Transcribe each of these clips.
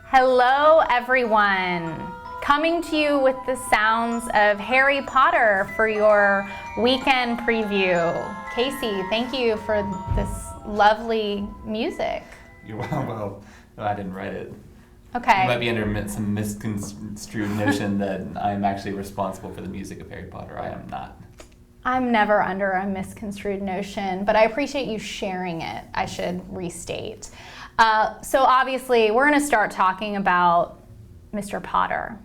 Hello, everyone. Coming to you with the sounds of Harry Potter for your weekend preview. Casey, thank you for this lovely music. You're well, I didn't write it. Okay. You might be under some misconstrued notion that I'm actually responsible for the music of Harry Potter. I am not. I'm never under a misconstrued notion, but I appreciate you sharing it, I should restate. So obviously, we're going to start talking about Mr. Potter.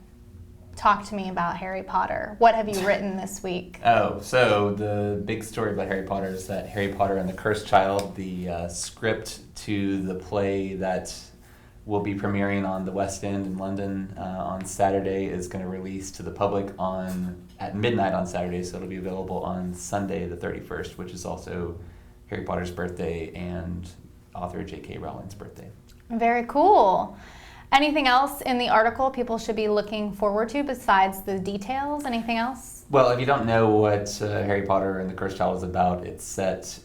Talk to me about Harry Potter. What have you written this week? Oh, so the big story about Harry Potter is that Harry Potter and the Cursed Child, the script to the play that will be premiering on the West End in London on Saturday, is going to release to the public at midnight on Saturday, so it'll be available on Sunday the 31st, which is also Harry Potter's birthday and author J.K. Rowling's birthday. Very cool. Anything else in the article people should be looking forward to besides the details? Anything else? Well, if you don't know what Harry Potter and the Cursed Child is about, it's set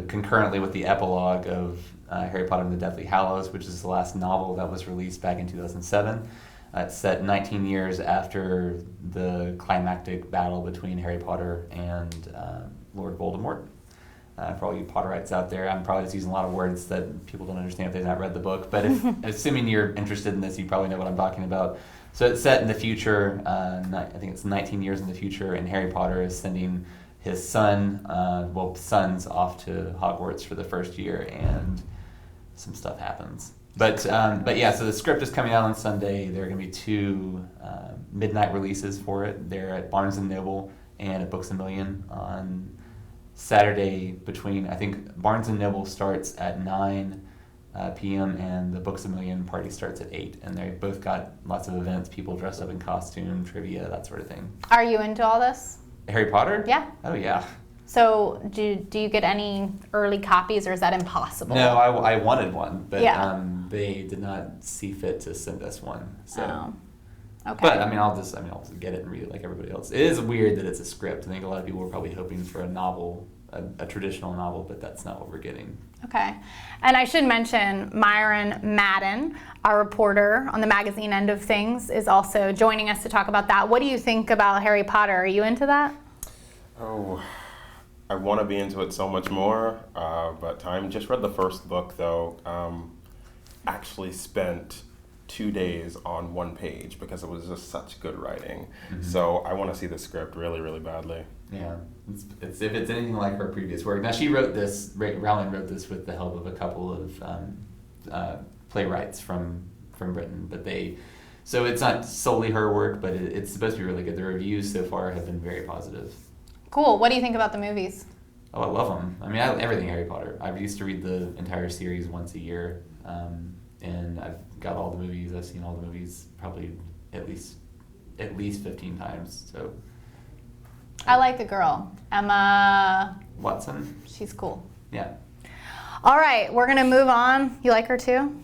concurrently with the epilogue of Harry Potter and the Deathly Hallows, which is the last novel that was released back in 2007. It's set 19 years after the climactic battle between Harry Potter and Lord Voldemort. For all you Potterites out there, I'm probably just using a lot of words that people don't understand if they've not read the book, but assuming you're interested in this, you probably know what I'm talking about. So it's set in the future, I think it's 19 years in the future, and Harry Potter is sending his sons off to Hogwarts for the first year, and some stuff happens. But yeah, so the script is coming out on Sunday. There are going to be 2 midnight releases for it. They're at Barnes & Noble and at Books A Million on Saturday I think Barnes & Noble starts at 9 p.m. and the Books A Million party starts at 8. And they both got lots of events, people dressed up in costume, trivia, that sort of thing. Are you into all this? Harry Potter? Yeah. Oh, yeah. So do you get any early copies, or is that impossible? No, I wanted one, but yeah. They did not see fit to send us one. So. Oh. Okay. But I'll just get it and read it like everybody else. It is weird that it's a script. I think a lot of people were probably hoping for a novel, a traditional novel, but that's not what we're getting. Okay. And I should mention Myron Madden, our reporter on the magazine end of things, is also joining us to talk about that. What do you think about Harry Potter? Are you into that? Oh, I want to be into it so much more, but I just read the first book, though. Actually spent 2 days on one page because it was just such good writing. Mm-hmm. So I want to see the script really, really badly. Yeah, it's if it's anything like her previous work. Now Rowling wrote this with the help of a couple of playwrights from Britain, so it's not solely her work, but it's supposed to be really good. The reviews so far have been very positive. Cool. What do you think about the movies? Oh, I love them. I mean, everything Harry Potter. I used to read the entire series once a year. And I've got all the movies. I've seen all the movies probably at least 15 times. So I like the girl, Emma Watson. She's cool. Yeah. All right, we're gonna move on. You like her too?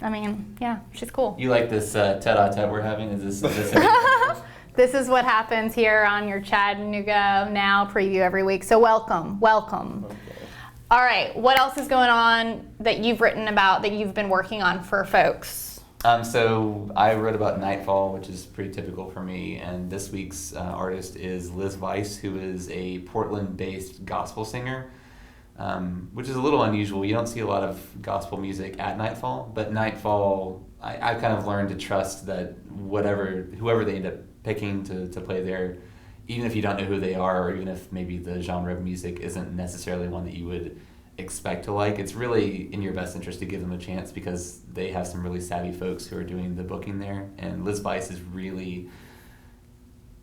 I mean, yeah, she's cool. You like this tete-a-tete we're having? Is this This is what happens here on your Chattanooga Now preview every week. So welcome. Okay. All right, what else is going on that you've written about, that you've been working on for folks? So I wrote about Nightfall, which is pretty typical for me, and this week's artist is Liz Weiss, who is a Portland-based gospel singer, which is a little unusual. You don't see a lot of gospel music at Nightfall, but Nightfall, I've kind of learned to trust that whoever they end up picking to play there, even if you don't know who they are, or even if maybe the genre of music isn't necessarily one that you would expect to like, it's really in your best interest to give them a chance because they have some really savvy folks who are doing the booking there. And Liz Weiss is really,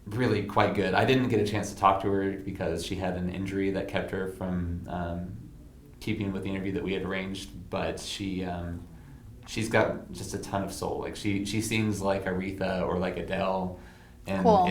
really quite good. I didn't get a chance to talk to her because she had an injury that kept her from keeping with the interview that we had arranged, but she's got just a ton of soul. Like she sings like Aretha or like Adele. And cool.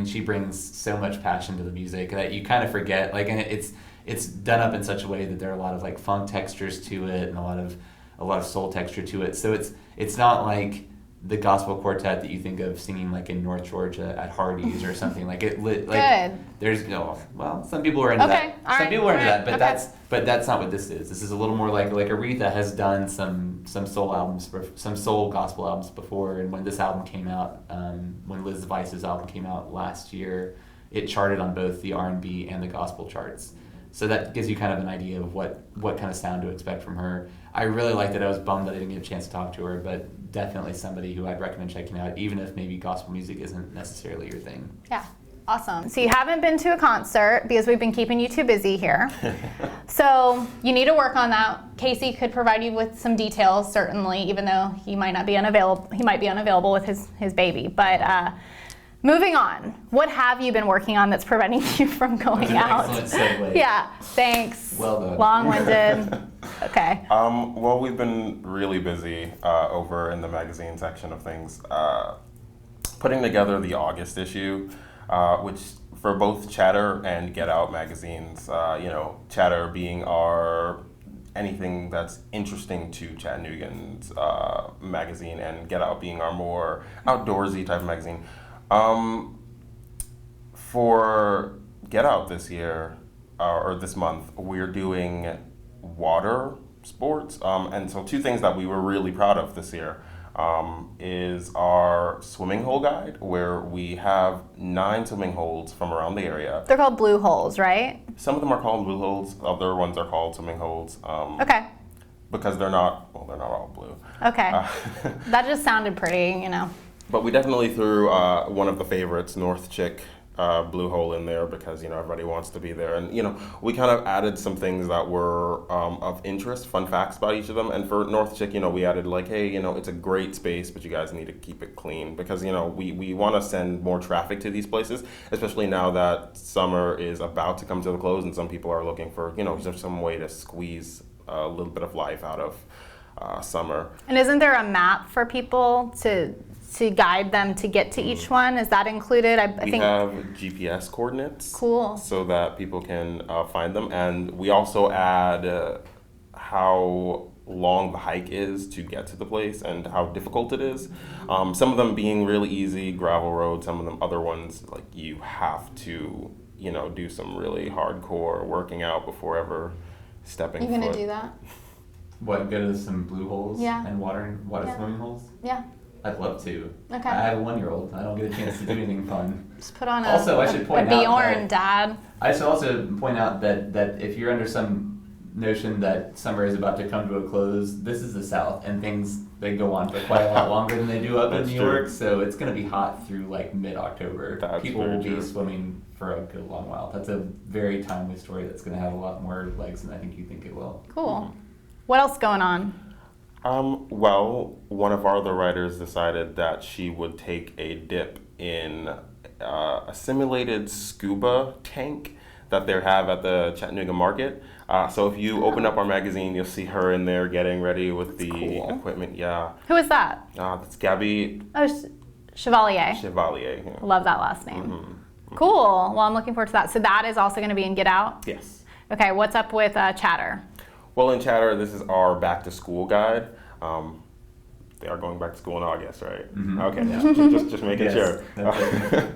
She brings so much passion to the music that you kind of forget. Like, and it's done up in such a way that there are a lot of like funk textures to it and a lot of soul texture to it. So it's not like the gospel quartet that you think of singing like in North Georgia at Hardee's or something. Like it lit. Like, Good. there's well, some people are into Okay, that. all Some right, people are into all right, that, okay. but that's not what this is. This is a little more like Aretha has done some soul albums, some soul gospel albums before. And when this album came out, when Liz Vice's album came out last year, it charted on both the R&B and the gospel charts. So that gives you kind of an idea of what kind of sound to expect from her. I really liked it. I was bummed that I didn't get a chance to talk to her, but definitely somebody who I'd recommend checking out, even if maybe gospel music isn't necessarily your thing. Yeah, awesome. So you haven't been to a concert because we've been keeping you too busy here. So you need to work on that. Casey could provide you with some details, certainly, even though he might not be unavailable. He might be unavailable with his baby, but. Moving on, what have you been working on that's preventing you from going out? That's an excellent segue. Yeah, thanks. Well done. Long-winded. Okay. Well, we've been really busy over in the magazine section of things, putting together the August issue, which for both Chatter and Get Out magazines, Chatter being our anything that's interesting to Chattanoogan's magazine, and Get Out being our more outdoorsy type of magazine. For Get Out this year, or this month, we're doing water sports. And so two things that we were really proud of this year is our swimming hole guide, where we have 9 swimming holes from around the area. They're called blue holes, right? Some of them are called blue holes, other ones are called swimming holes. Okay. Because they're not all blue. Okay. That just sounded pretty, But we definitely threw one of the favorites, North Chick Blue Hole, in there because everybody wants to be there, and we kind of added some things that were of interest, fun facts about each of them. And for North Chick, we added like, hey, it's a great space, but you guys need to keep it clean because we want to send more traffic to these places, especially now that summer is about to come to the close, and some people are looking for just some way to squeeze a little bit of life out of summer. And isn't there a map for people to guide them to get to each one? Is that included? I think we have GPS coordinates. Cool. So that people can find them. And we also add how long the hike is to get to the place and how difficult it is. Some of them being really easy, gravel roads. Some of them other ones, like you have to, do some really hardcore working out before ever stepping foot. You gonna do that? What, go to some blue holes Yeah. and water Yeah. swimming holes? Yeah. I'd love to. Okay. I have a 1-year-old. I don't get a chance to do anything fun. Just put on Also, I should point a out Bjorn, that- Dad. I should also point out that if you're under some notion that summer is about to come to a close, this is the South, and they go on for quite a lot longer than they do up in That's New true. York. So it's going to be hot through like mid-October. That's People very will be true. swimming for a good long while. That's a very timely story that's going to have a lot more legs than I think you think it will. Cool. What else going on? Well, one of our other writers decided that she would take a dip in a simulated scuba tank that they have at the Chattanooga market. So if you open up our magazine, you'll see her in there getting ready with the cool. equipment. Yeah. Who is that? That's Gabby Oh, Chevalier. Chevalier. Yeah. Love that last name. Mm-hmm. Cool. Well, I'm looking forward to that. So that is also going to be in Get Out? Yes. Okay, what's up with Chatter? Well, in Chatter, this is our back to school guide. They are going back to school in August, right? Mhm. Okay, Yeah. just making Yes, sure. that's it.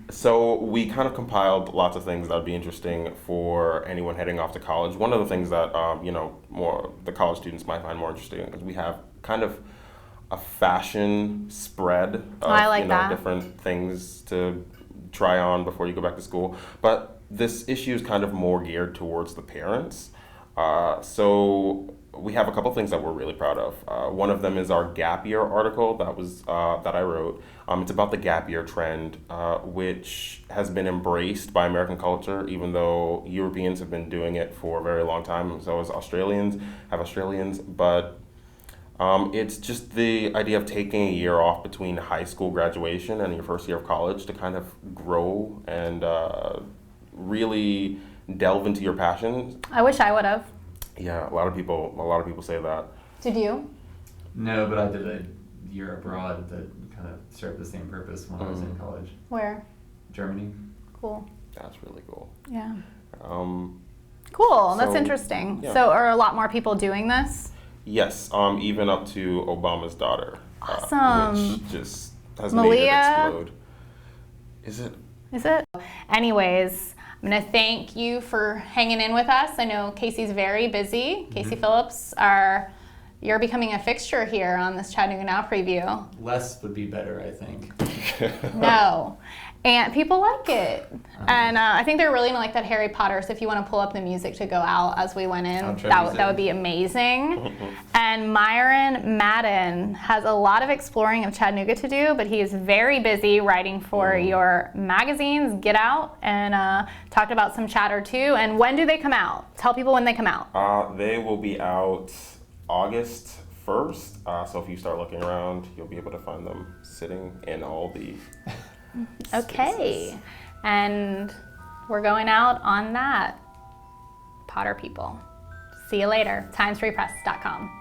So we kind of compiled lots of things that would be interesting for anyone heading off to college. One of the things that more the college students might find more interesting is we have kind of a fashion spread of I like that. different things to try on before you go back to school. But this issue is kind of more geared towards the parents. So we have a couple things that we're really proud of. One of them is our gap year article that I wrote. It's about the gap year trend, which has been embraced by American culture, even though Europeans have been doing it for a very long time. So as Australians. But it's just the idea of taking a year off between high school graduation and your first year of college to kind of grow and really delve into your passions. I wish I would have. Yeah, a lot of people say that. Did you? No, but I did a year abroad that kind of served the same purpose when I was in college. Where? Germany. Cool. That's really cool. Yeah. Um, Cool. That's So, interesting. yeah. So are a lot more people doing this? yes, even up to Obama's daughter. Awesome. Which just has Malia? made it explode. Is it? Is it? Anyways, I'm going to thank you for hanging in with us. I know Casey's very busy. Casey Phillips, you're becoming a fixture here on this Chattanooga Now preview. Less would be better, I think. No. And people like it. And I think they're really going to like that Harry Potter. So if you want to pull up the music to go out as we went in, that would be amazing. And Myron Madden has a lot of exploring of Chattanooga to do, but he is very busy writing for your magazines. Get Out and talked about some chatter too. And when do they come out? Tell people when they come out. They will be out August 1st. So if you start looking around, you'll be able to find them sitting in all the Okay. spaces. And we're going out on that. Potter people. See you later. TimesFreePress.com.